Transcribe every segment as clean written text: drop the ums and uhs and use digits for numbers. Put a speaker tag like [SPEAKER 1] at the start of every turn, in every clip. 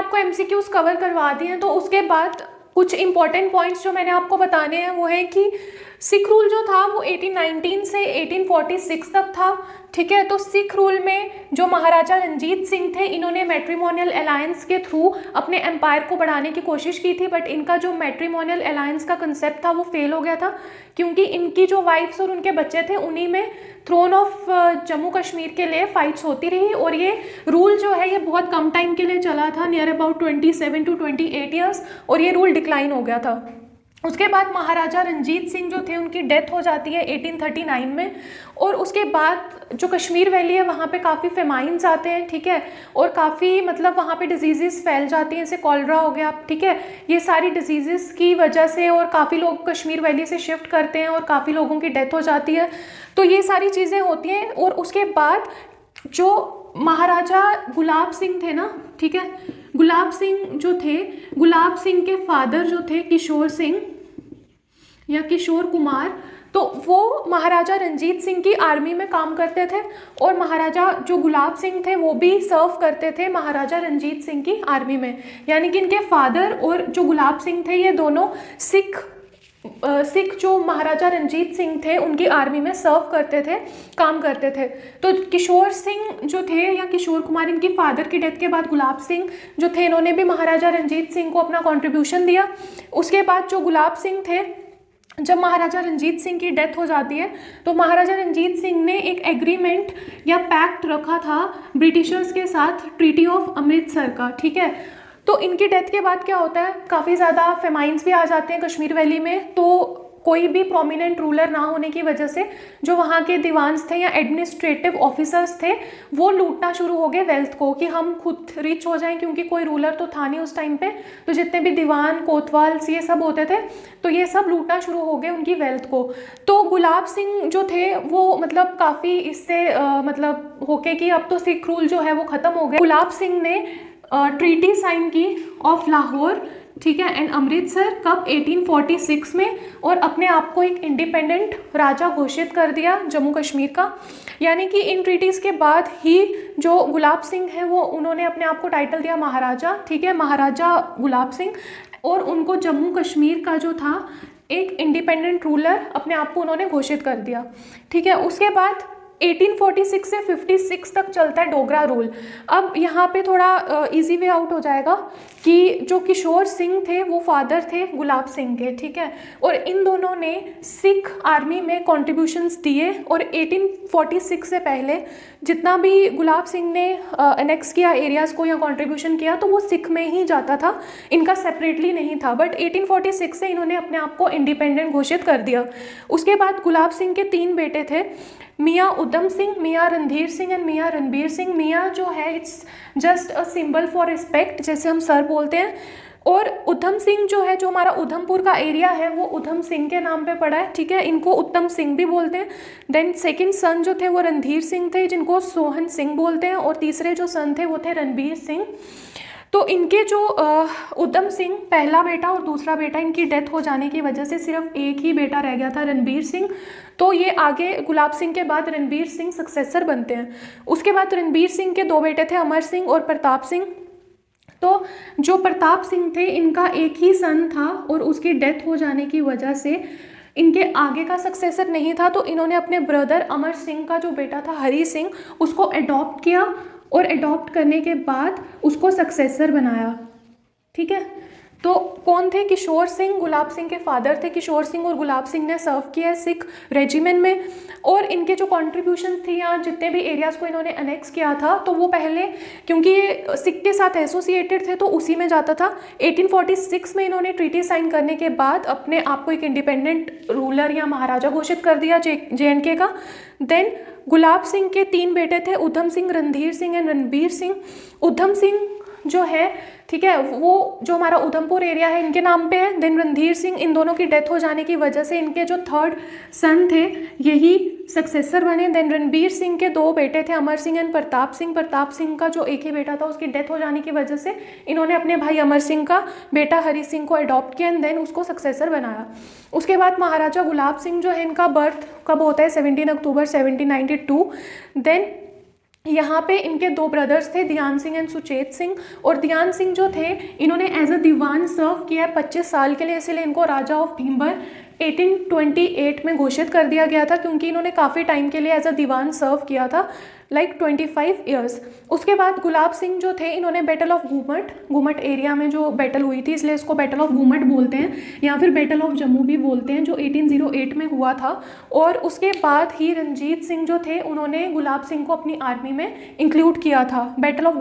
[SPEAKER 1] आपको MCQs cover करवा दिए हैं। तो उसके बाद कुछ इंपॉर्टेंट पॉइंट्स जो मैंने आपको बताने हैं वो है कि सिख रूल जो था वो 1819 से 1846 तक था, ठीक है। तो सिख रूल में जो महाराजा रंजीत सिंह थे, इन्होंने मैट्रिमोनियल अलायंस के थ्रू अपने एम्पायर को बढ़ाने की कोशिश की थी, बट इनका जो मैट्रिमोनियल अलायंस का कंसेप्ट था वो फेल हो गया था, क्योंकि इनकी जो वाइफ्स और उनके बच्चे थे उन्हीं में थ्रोन ऑफ जम्मू कश्मीर के लिए फाइट्स होती रही। और ये रूल जो है ये बहुत कम टाइम के लिए चला था, नियर अबाउट 27 to 28 ईयर्स, और ये रूल डिक्लाइन हो गया था। उसके बाद महाराजा रंजीत सिंह जो थे उनकी डेथ हो जाती है 1839 में। और उसके बाद जो कश्मीर वैली है वहाँ पे काफ़ी फेमाइंस आते हैं, ठीक है, और काफ़ी मतलब वहाँ पे डिजीज़ फैल जाती हैं, जैसे कॉलरा हो गया, ठीक है। ये सारी डिजीज़ की वजह से और काफ़ी लोग कश्मीर वैली से शिफ्ट करते हैं और काफ़ी लोगों की डेथ हो जाती है। तो ये सारी चीज़ें होती हैं। और उसके बाद जो महाराजा गुलाब सिंह थे ना, ठीक है, गुलाब सिंह जो थे, गुलाब सिंह के फादर जो थे किशोर सिंह या किशोर कुमार, तो वो महाराजा रंजीत सिंह की आर्मी में काम करते थे। और महाराजा जो गुलाब सिंह थे वो भी सर्व करते थे महाराजा रंजीत सिंह की आर्मी में, यानी कि इनके फादर और जो गुलाब सिंह थे ये दोनों सिख जो महाराजा रंजीत सिंह थे उनकी आर्मी में सर्व करते थे, काम करते थे। तो किशोर सिंह जो थे या किशोर कुमार, इनकी फादर की डेथ के बाद गुलाब सिंह जो थे इन्होंने भी महाराजा रंजीत सिंह को अपना कंट्रीब्यूशन दिया। उसके बाद जो गुलाब सिंह थे, जब महाराजा रंजीत सिंह की डेथ हो जाती है तो महाराजा रंजीत सिंह ने एक एग्रीमेंट या पैक्ट रखा था ब्रिटिशर्स के साथ, ट्रीटी ऑफ अमृतसर का, ठीक है। तो इनकी डेथ के बाद क्या होता है, काफ़ी ज़्यादा फेमाइंस भी आ जाते हैं कश्मीर वैली में। तो कोई भी प्रोमिनेंट रूलर ना होने की वजह से जो वहाँ के दीवान्स थे या एडमिनिस्ट्रेटिव ऑफिसर्स थे वो लूटना शुरू हो गए वेल्थ को, कि हम खुद रिच हो जाएं, क्योंकि कोई रूलर तो था नहीं उस टाइम पे। तो जितने भी दीवान कोतवाल्स ये सब होते थे तो ये सब लूटना शुरू हो गए उनकी वेल्थ को। तो गुलाब सिंह जो थे वो मतलब काफ़ी इससे मतलब होके कि अब तो सिख रूल जो है वो ख़त्म हो गया। गुलाब सिंह ने ट्रीटी साइन की ऑफ लाहौर, ठीक है, एंड अमृतसर, कब 1846 में, और अपने आप को एक इंडिपेंडेंट राजा घोषित कर दिया जम्मू कश्मीर का। यानी कि इन ट्रीटीज़ के बाद ही जो गुलाब सिंह है वो उन्होंने अपने आप को टाइटल दिया महाराजा, ठीक है, महाराजा गुलाब सिंह, और उनको जम्मू कश्मीर का जो था एक इंडिपेंडेंट रूलर अपने आप को उन्होंने घोषित कर दिया, ठीक है। उसके बाद 1846 से 56 तक चलता है डोगरा रूल। अब यहाँ पे थोड़ा इजी वे आउट हो जाएगा कि जो किशोर सिंह थे वो फादर थे गुलाब सिंह के, ठीक है, और इन दोनों ने सिख आर्मी में कॉन्ट्रीब्यूशंस दिए। और 1846 से पहले जितना भी गुलाब सिंह ने एनेक्स किया एरियाज़ को या कॉन्ट्रीब्यूशन किया तो वो सिख में ही जाता था, इनका सेपरेटली नहीं था। बट 1846 से इन्होंने अपने आप को इंडिपेंडेंट घोषित कर दिया। उसके बाद गुलाब सिंह के 3 बेटे थे, मियाँ उधम सिंह, मियाँ रणधीर सिंह एंड मियाँ रणबीर सिंह। मियाँ जो है it's just a symbol for respect, जैसे हम सर बोलते हैं। और उधम सिंह जो है, जो हमारा उधमपुर का एरिया है वो उधम सिंह के नाम पे पड़ा है, ठीक है, इनको उत्तम सिंह भी बोलते हैं। देन सेकंड सन जो थे वो रणधीर सिंह थे, जिनको सोहन सिंह बोलते हैं, और तीसरे जो सन थे वो थे रणबीर सिंह। तो इनके जो उधम सिंह पहला बेटा और दूसरा बेटा, इनकी डेथ हो जाने की वजह से सिर्फ एक ही बेटा रह गया था, रणबीर सिंह। तो ये आगे गुलाब सिंह के बाद रणबीर सिंह सक्सेसर बनते हैं। उसके बाद रणबीर सिंह के 2 बेटे थे, अमर सिंह और प्रताप सिंह। तो जो प्रताप सिंह थे इनका एक ही सन था और उसकी डेथ हो जाने की वजह से इनके आगे का सक्सेसर नहीं था। तो इन्होंने अपने ब्रदर अमर सिंह का जो बेटा था हरी सिंह, उसको अडॉप्ट किया और अडॉप्ट करने के बाद उसको सक्सेसर बनाया, ठीक है। तो कौन थे? किशोर सिंह गुलाब सिंह के फादर थे। किशोर सिंह और गुलाब सिंह ने सर्व किया है सिख रेजिमेंट में, और इनके जो कॉन्ट्रीब्यूशन थी या जितने भी एरियाज़ को इन्होंने अनेक्स किया था तो वो पहले क्योंकि ये सिख के साथ एसोसिएटेड थे तो उसी में जाता था। 1846 में इन्होंने ट्रीटी साइन करने के बाद अपने आप को एक इंडिपेंडेंट रूलर या महाराजा घोषित कर दिया JNK का। देन गुलाब सिंह के 3 बेटे थे, उधम सिंह, रणधीर सिंह एंड रणबीर सिंह। उधम सिंह जो है, ठीक है, वो जो हमारा उधमपुर एरिया है इनके नाम पे है। देन रणधीर सिंह, इन दोनों की डेथ हो जाने की वजह से इनके जो 3rd सन थे यही सक्सेसर बने। देन रणबीर सिंह के 2 बेटे थे, अमर सिंह एंड प्रताप सिंह। प्रताप सिंह का जो एक ही बेटा था उसकी डेथ हो जाने की वजह से इन्होंने अपने भाई अमर सिंह का बेटा हरी सिंह को अडॉप्ट किया एंड देन उसको सक्सेसर बनाया। उसके बाद महाराजा गुलाब सिंह जो है, इनका बर्थ कब होता है? 17 अक्टूबर 1792। देन यहाँ पे इनके 2 ब्रदर्स थे, ध्यान सिंह एंड सुचेत सिंह। और ध्यान सिंह जो थे इन्होंने एज अ दीवान सर्व किया है 25 साल के लिए, इसलिए इनको राजा ऑफ भीमबर 1828 में घोषित कर दिया गया था, क्योंकि इन्होंने काफ़ी टाइम के लिए एज अ दीवान सर्व किया था, लाइक 25 ईयर्स। उसके बाद गुलाब सिंह जो थे इन्होंने बैटल ऑफ घूमट एरिया में जो बैटल हुई थी, इसलिए इसको बैटल ऑफ घूमट बोलते हैं, या फिर बैटल ऑफ जम्मू भी बोलते हैं, जो 1808 में हुआ था। और उसके बाद ही रणजीत सिंह जो थे उन्होंने गुलाब सिंह को अपनी आर्मी में इंक्लूड किया था। बैटल ऑफ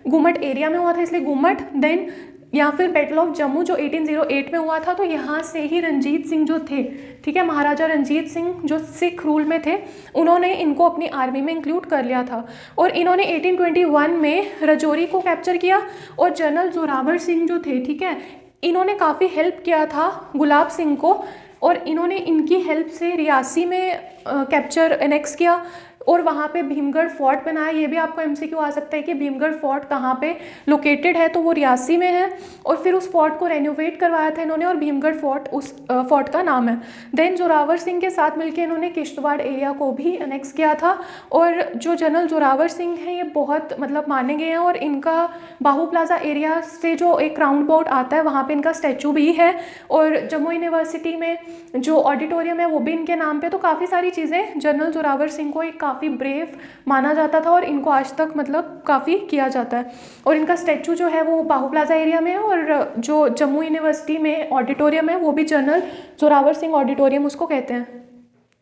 [SPEAKER 1] घूमट एरिया में हुआ था इसलिए घूमट, देन या फिर बैटल ऑफ जम्मू जो 1808 में हुआ था, तो यहाँ से ही रणजीत सिंह जो थे, ठीक है, महाराजा रणजीत सिंह जो सिख रूल में थे, उन्होंने इनको अपनी आर्मी में इंक्लूड कर लिया था। और इन्होंने 1821 में राजौरी को कैप्चर किया। और जनरल जोरावर सिंह जो थे, ठीक है, इन्होंने काफ़ी हेल्प किया था गुलाब सिंह को, और इन्होंने इनकी हेल्प से रियासी में कैप्चर एनेक्स किया और वहाँ पे भीमगढ़ फोर्ट बनाया। ये भी आपको एमसीक्यू आ सकता है कि भीमगढ़ फोर्ट कहाँ पे लोकेटेड है, तो वो रियासी में है। और फिर उस फोर्ट को रेनोवेट करवाया था इन्होंने, और भीमगढ़ फोर्ट उस फोर्ट का नाम है। देन जोरावर सिंह के साथ मिलकर इन्होंने किश्तवाड़ एरिया को भी अनेक्स किया था। और जो जनरल जोरावर सिंह हैं ये बहुत मतलब माने गए हैं, और इनका बाहू प्लाजा एरिया से जो एक राउंड अबाउट आता है वहाँ पर इनका स्टैचू भी है। और जम्मू यूनिवर्सिटी में जो ऑडिटोरियम है वो भी इनके नाम पे। तो काफ़ी सारी चीज़ें, जनरल जोरावर सिंह को एक काफ़ी ब्रेव माना जाता था, और इनको आज तक मतलब काफ़ी किया जाता है। और इनका स्टैचू जो है वो बाहू प्लाजा एरिया में है, और जो जम्मू यूनिवर्सिटी में ऑडिटोरियम है वो भी जनरल जोरावर सिंह ऑडिटोरियम उसको कहते हैं।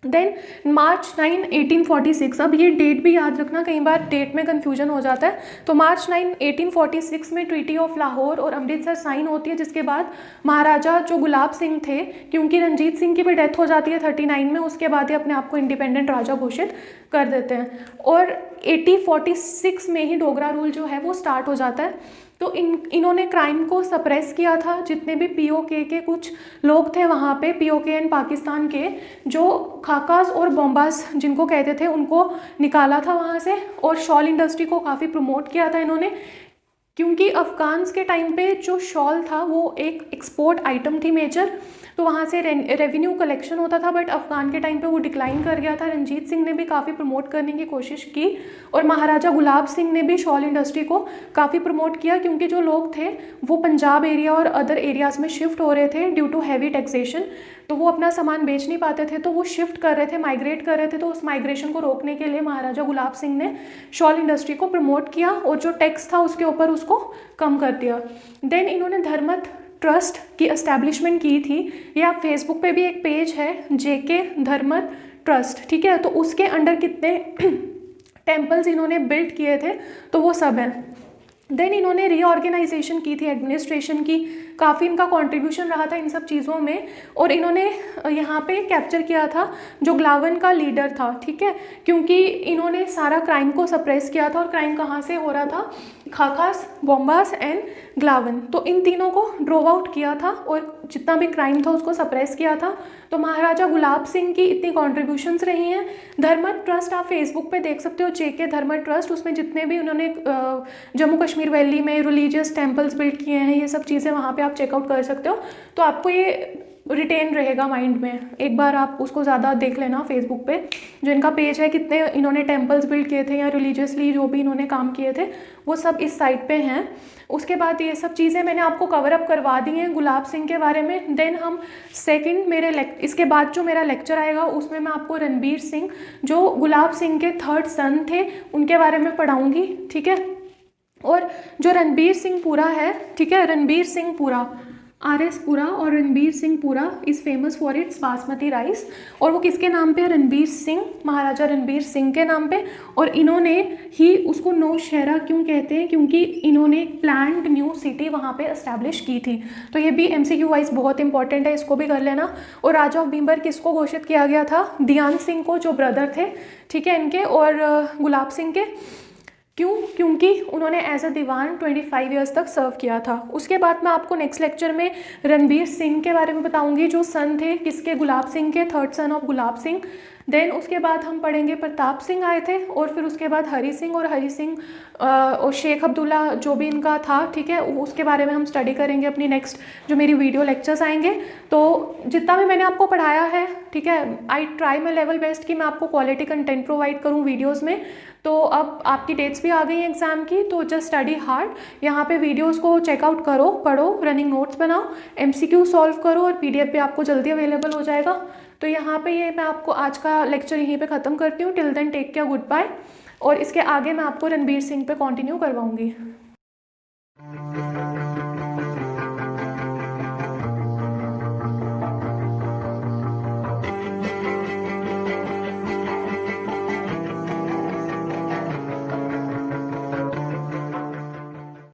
[SPEAKER 1] देन मार्च 9 1846, अब ये डेट भी याद रखना, कई बार डेट में कन्फ्यूजन हो जाता है। तो मार्च 9 1846 में ट्रीटी ऑफ लाहौर और अमृतसर साइन होती है, जिसके बाद महाराजा जो गुलाब सिंह थे, क्योंकि रंजीत सिंह की भी डेथ हो जाती है 39 में, उसके बाद ही अपने आप को इंडिपेंडेंट राजा घोषित कर देते हैं। और 1846 में ही डोगरा रूल जो है वो स्टार्ट हो जाता है। तो इन्होंने क्राइम को सप्रेस किया था। जितने भी पीओके के कुछ लोग थे वहाँ पे, पीओके एंड पाकिस्तान के जो खाकास और बॉम्बास जिनको कहते थे, उनको निकाला था वहाँ से। और शॉल इंडस्ट्री को काफ़ी प्रमोट किया था इन्होंने, क्योंकि अफ़गान्स के टाइम पे जो शॉल था वो एक एक्सपोर्ट आइटम थी मेजर, तो वहाँ से रेवेन्यू कलेक्शन होता था। बट अफ़गान के टाइम पे वो डिक्लाइन कर गया था। रंजीत सिंह ने भी काफ़ी प्रमोट करने की कोशिश की, और महाराजा गुलाब सिंह ने भी शॉल इंडस्ट्री को काफ़ी प्रमोट किया, क्योंकि जो लोग थे वो पंजाब एरिया और अदर एरियाज़ में शिफ्ट हो रहे थे ड्यू टू हैवी टैक्सेशन। तो वो अपना सामान बेच नहीं पाते थे, तो वो शिफ्ट कर रहे थे, माइग्रेट कर रहे थे। तो उस माइग्रेशन को रोकने के लिए महाराजा गुलाब सिंह ने शॉल इंडस्ट्री को प्रमोट किया, और जो टैक्स था उसके ऊपर उसको कम कर दिया। देन इन्होंने धर्मत ट्रस्ट की एस्टैब्लिशमेंट की थी। ये आप फेसबुक पे भी एक पेज है जेके धर्मत ट्रस्ट, ठीक है, तो उसके अंडर कितने टेम्पल्स इन्होंने बिल्ड किए थे तो वो सब हैं। देन इन्होंने रीऑर्गेनाइजेशन की थी एडमिनिस्ट्रेशन की, काफ़ी इनका कंट्रीब्यूशन रहा था इन सब चीज़ों में। और इन्होंने यहाँ पे कैप्चर किया था जो ग्लावन का लीडर था, ठीक है, क्योंकि इन्होंने सारा क्राइम को सप्रेस किया था। और क्राइम कहाँ से हो रहा था? खाकास, बॉम्बास एंड ग्लावन, तो इन तीनों को ड्रोव आउट किया था, और जितना भी क्राइम था उसको सप्रेस किया था। तो महाराजा गुलाब सिंह की इतनी कॉन्ट्रीब्यूशंस रही हैं। धर्मत ट्रस्ट आप फेसबुक पे देख सकते हो, जेके धर्मत ट्रस्ट, उसमें जितने भी उन्होंने जम्मू कश्मीर वैली में रिलीजियस टेम्पल्स बिल्ड किए हैं, ये सब चीज़ें वहाँ पे आप चेकआउट कर सकते हो। तो आपको ये रिटेन रहेगा माइंड में, एक बार आप उसको ज़्यादा देख लेना फेसबुक पे, जो इनका पेज है, कितने इन्होंने टेम्पल्स बिल्ड किए थे या रिलीजियसली जो भी इन्होंने काम किए थे वो सब इस साइट पे हैं। उसके बाद ये सब चीज़ें मैंने आपको कवर अप करवा दी हैं गुलाब सिंह के बारे में। देन हम सेकंड इसके बाद जो मेरा लेक्चर आएगा उसमें मैं आपको रणबीर सिंह, जो गुलाब सिंह के थर्ड सन थे, उनके बारे में पढ़ाऊँगी, ठीक है। और जो रणबीर सिंह पुरा है, ठीक है, रणबीर सिंह पुरा, RS पुरा और रणबीर सिंह पुरा is famous for its basmati rice. और वो किसके नाम पे? रणबीर सिंह, महाराजा रणबीर सिंह के नाम पे। और इन्होंने ही उसको नौशहरा क्यों कहते हैं? क्योंकि इन्होंने प्लान्ड न्यू सिटी वहाँ पे एस्टैब्लिश की थी। तो ये भी MCQ वाइज बहुत इंपॉर्टेंट है, इसको भी कर लेना। और राजा ऑफ भीमबर किसको घोषित किया गया था? ध्यान सिंह को, जो ब्रदर थे, ठीक है, इनके और गुलाब सिंह के। क्यों? क्योंकि उन्होंने एज अ दीवान 25 ईयर्स तक सर्व किया था। उसके बाद मैं आपको नेक्स्ट लेक्चर में रणबीर सिंह के बारे में बताऊंगी, जो सन थे किसके? गुलाब सिंह के, third son of Gulab Singh. Then उसके बाद हम पढ़ेंगे प्रताप सिंह आए थे, और फिर उसके बाद हरी सिंह, और हरी सिंह और शेख अब्दुल्ला जो भी इनका था, ठीक है, उसके बारे में हम स्टडी करेंगे अपनी नेक्स्ट जो मेरी वीडियो लेक्चर्स आएंगे। तो जितना भी मैंने आपको पढ़ाया है, ठीक है, I try my level best कि मैं आपको क्वालिटी कंटेंट प्रोवाइड करूँ वीडियोज़ में। तो अब आपकी डेट्स भी आ गई हैं एग्ज़ाम की, तो जस्ट स्टडी हार्ड, यहाँ पे वीडियोस को चेकआउट करो, पढ़ो, रनिंग नोट्स बनाओ, एमसीक्यू सॉल्व करो, और पीडीएफ भी आपको जल्दी अवेलेबल हो जाएगा। तो यहाँ पे ये मैं आपको आज का लेक्चर यहीं पे ख़त्म करती हूँ। Till then take care, good bye. और इसके आगे मैं आपको रणबीर सिंह पे कंटिन्यू करवाऊँगी।